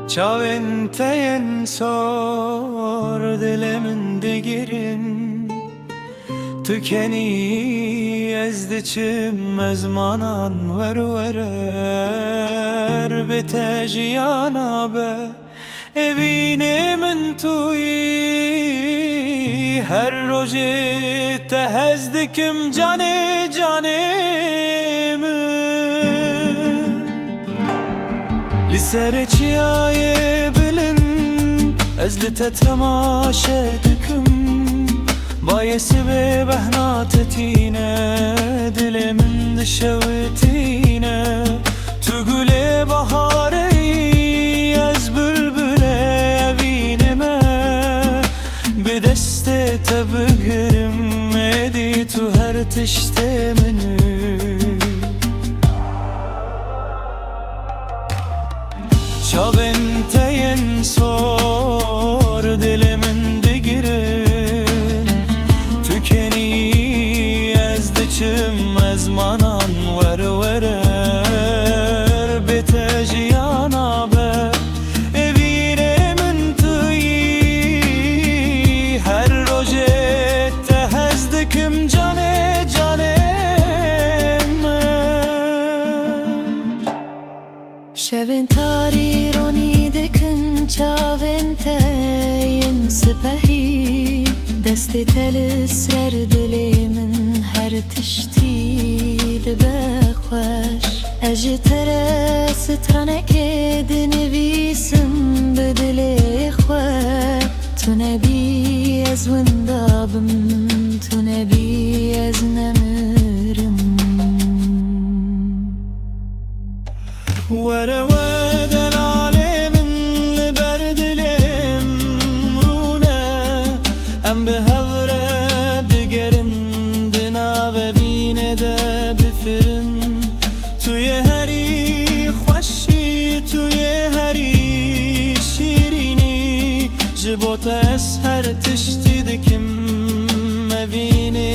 Çavên te yên sor dilimin digirin Tükenî ez diçim ezmanan werer Bi te jiyana be evînê min tuyî Her rojê te hez dikim canê canê min Li serê çiyayê bilin ez li te temaşe dikim Bayesi bê behna te tîne dilê min dişewitîne Tu gulê baharê ez bülbülê evînê me Bi destê te bigirim êdî tu her tiştê minî Çavên te yên sor dilimin digirin Tükenî ez diçim ezmanan werer Bi te jiyana be evînê min tuyî Her rojê te hez dikim canê canê me Şevên tarî ronî dikin çavên te yên sipehî Destê te li ser dilê min her tiştî dibe xweş Ez ji te re stranekê dinivîsim bi dilê xwe Tu nebî ez winda bim Tu nebî ez nemirim Were we delalê min li ber dilêm rûne Em bi hev re digerin di navê bînê de bifirin Tu yê herî xweşî tu yê herî şîrînî Ji bo te ez her tiştî dikim evînê